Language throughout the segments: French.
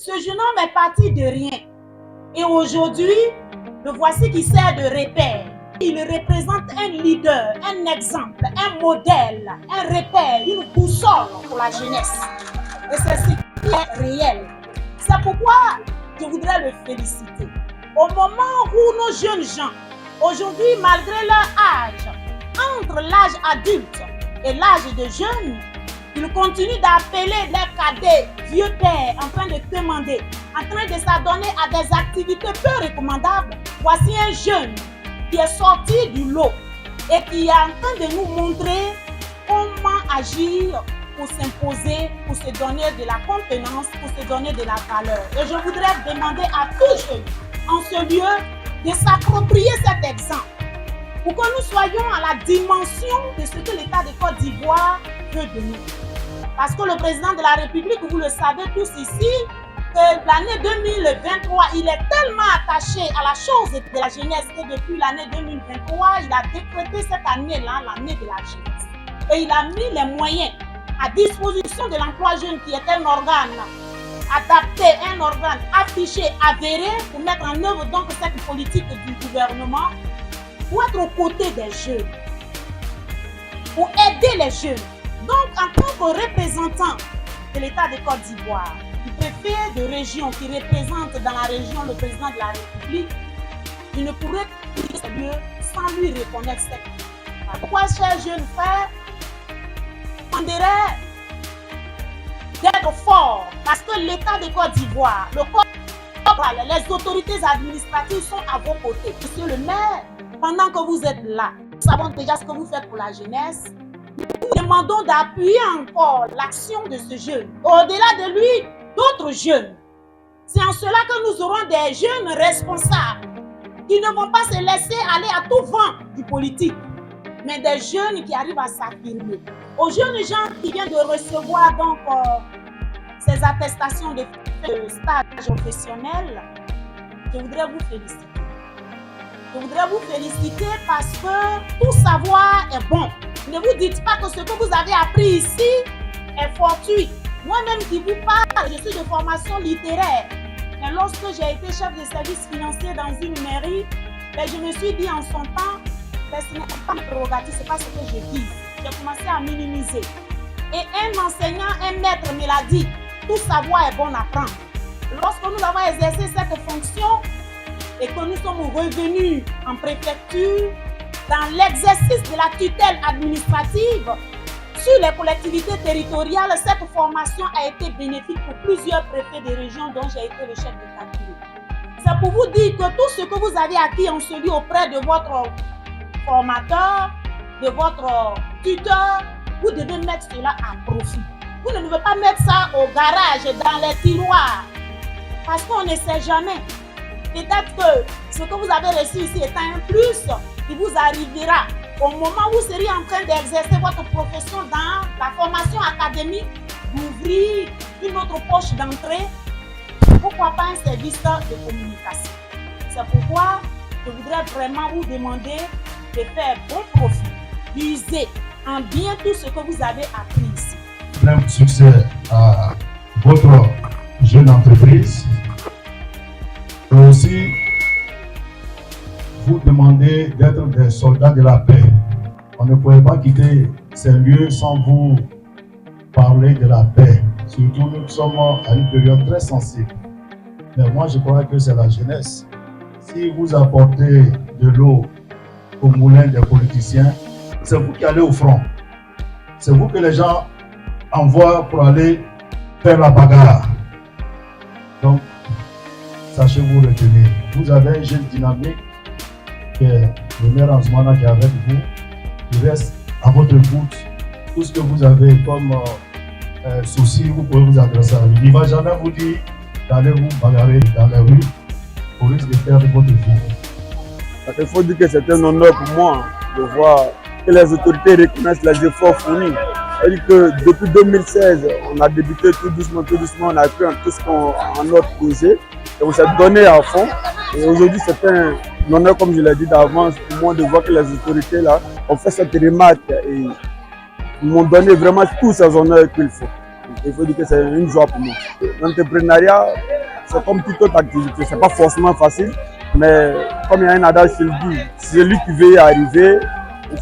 Ce jeune homme est parti de rien. Et aujourd'hui, le voici qui sert de repère. Il représente un leader, un exemple, un modèle, un repère, une boussole pour la jeunesse. Et c'est ce qui est réel. C'est pourquoi je voudrais le féliciter. Au moment où nos jeunes gens, aujourd'hui, malgré leur âge, entre l'âge adulte et l'âge de jeunes, ils continuent d'appeler leurs cadets vieux pères en train de demander, en train de s'adonner à des activités peu recommandables. Voici un jeune qui est sorti du lot et qui est en train de nous montrer comment agir pour s'imposer, pour se donner de la contenance, pour se donner de la valeur. Et je voudrais demander à tous jeunes en ce lieu de s'approprier cet exemple pour que nous soyons à la dimension de ce que l'État de Côte d'Ivoire veut de nous. Parce que le président de la République, vous le savez tous ici, que l'année 2023, il est tellement attaché à la chose de la jeunesse que depuis l'année 2023, il a décrété cette année-là, l'année de la jeunesse. Et il a mis les moyens à disposition de l'emploi jeune qui est un organe adapté, un organe affiché, avéré pour mettre en œuvre donc cette politique du gouvernement pour être aux côtés des jeunes, pour aider les jeunes. Donc, en tant que représentant de l'État de Côte d'Ivoire, du préfet de région qui représente dans la région le président de la République, je ne pourrais plus ce lieu sans lui reconnaître cette. Pourquoi, chers jeunes frères, on dirait d'être fort parce que l'État de Côte d'Ivoire, les autorités administratives sont à vos côtés. Monsieur le maire, pendant que vous êtes là, nous savons déjà ce que vous faites pour la jeunesse. Nous demandons d'appuyer encore l'action de ce jeune. Au-delà de lui, d'autres jeunes. C'est en cela que nous aurons des jeunes responsables qui ne vont pas se laisser aller à tout vent du politique, mais des jeunes qui arrivent à s'affirmer. Aux jeunes gens qui viennent de recevoir donc ces attestations de stage professionnel, je voudrais vous féliciter. Je voudrais vous féliciter parce que tout savoir est bon. Ne vous dites pas que ce que vous avez appris ici est fortuit. Moi-même qui vous parle, je suis de formation littéraire. Mais lorsque j'ai été chef de service financier dans une mairie, je me suis dit en son temps, ce n'est pas une prérogative, ce n'est pas ce que je dis. J'ai commencé à minimiser. Et un enseignant, un maître me l'a dit, tout savoir est bon à prendre. Lorsque nous avons exercé cette fonction et que nous sommes revenus en préfecture, dans l'exercice de la tutelle administrative sur les collectivités territoriales, cette formation a été bénéfique pour plusieurs préfets de région dont j'ai été le chef de cabinet. C'est pour vous dire que tout ce que vous avez acquis en celui auprès de votre formateur, de votre tuteur, vous devez mettre cela à profit. Vous ne devez pas mettre ça au garage, dans les tiroirs, parce qu'on ne sait jamais. Peut-être que ce que vous avez reçu ici est un plus, il vous arrivera au moment où vous seriez en train d'exercer votre profession dans la formation académique, d'ouvrir une autre poche d'entrée. Pourquoi pas un service de communication? C'est pourquoi je voudrais vraiment vous demander de faire bon profit, d'user en bien tout ce que vous avez appris ici. Plein succès à votre jeune entreprise. Et aussi, vous demandez d'être des soldats de la paix. On ne pouvait pas quitter ces lieux sans vous parler de la paix. Surtout, nous sommes à une période très sensible. Mais moi, je crois que c'est la jeunesse. Si vous apportez de l'eau au moulin des politiciens, c'est vous qui allez au front. C'est vous que les gens envoient pour aller faire la bagarre. Donc, sachez vous retenir. Vous avez un jeune dynamique qui est le maire Ansoumana qui est avec vous. Il reste à votre écoute. Tout ce que vous avez comme souci, vous pouvez vous adresser à lui. Il ne va jamais vous dire d'aller vous bagarrer dans la rue au risque de perdre votre vie. Il faut dire que c'est un honneur pour moi de voir que les autorités reconnaissent les efforts fournis. C'est-à-dire que depuis 2016, on a débuté tout doucement, on a pris tout ce qu'on a notre projet. Et on s'est donné à fond. Et aujourd'hui, c'est un honneur, comme je l'ai dit d'avance, pour moi de voir que les autorités là ont fait cette remarque et m'ont donné vraiment tous ces honneurs qu'il faut. Il faut dire que c'est une joie pour moi. L'entrepreneuriat, c'est comme toute autre activité. C'est pas forcément facile, mais comme il y a un adage qui le dit, celui qui veut y arriver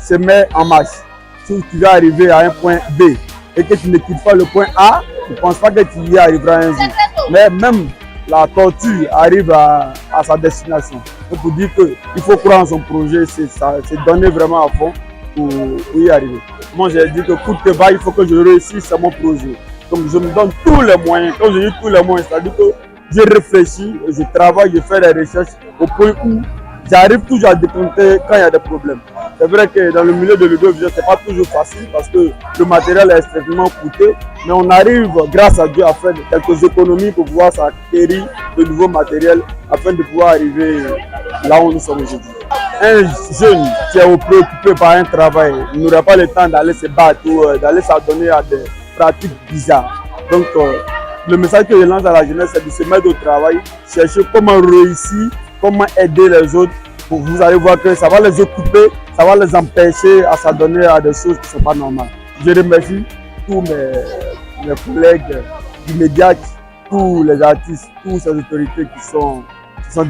se met en marche. Si tu veux arriver à un point B et que tu ne quittes pas le point A, je ne pense pas que tu y arriveras un jour. Mais même la tortue arrive à sa destination. Il faut dire qu'il faut croire en son projet, c'est donner vraiment à fond pour y arriver. Moi, j'ai dit que coûte que va, il faut que je réussisse à mon projet. Donc, je me donne tous les moyens. Quand je dis tous les moyens, c'est-à-dire que je réfléchis, je travaille, je fais des recherches au point où j'arrive toujours à décompter quand il y a des problèmes. C'est vrai que dans le milieu de l'audiovisuel, ce n'est pas toujours facile parce que le matériel est extrêmement coûteux, mais on arrive, grâce à Dieu, à faire quelques économies pour pouvoir s'acquérir de nouveaux matériels afin de pouvoir arriver là où nous sommes aujourd'hui. Un jeune qui est préoccupé par un travail n'aurait pas le temps d'aller se battre ou d'aller s'adonner à des pratiques bizarres. Donc, le message que je lance à la jeunesse, c'est de se mettre au travail, chercher comment réussir, comment aider les autres. Vous allez voir que ça va les occuper, ça va les empêcher à s'adonner à des choses qui ne sont pas normales. Je remercie tous mes collègues du média, tous les artistes, toutes ces autorités qui sont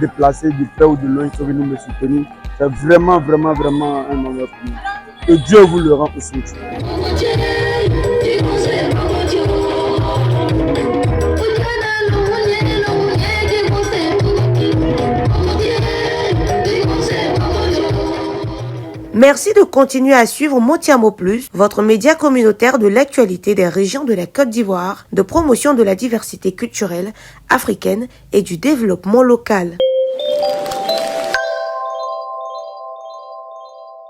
déplacés du près ou de loin, qui sont venus me soutenir. C'est vraiment, vraiment, vraiment un honneur pour moi. Que Dieu vous le rende aussi. Merci de continuer à suivre Motiamo Plus, votre média communautaire de l'actualité des régions de la Côte d'Ivoire, de promotion de la diversité culturelle africaine et du développement local.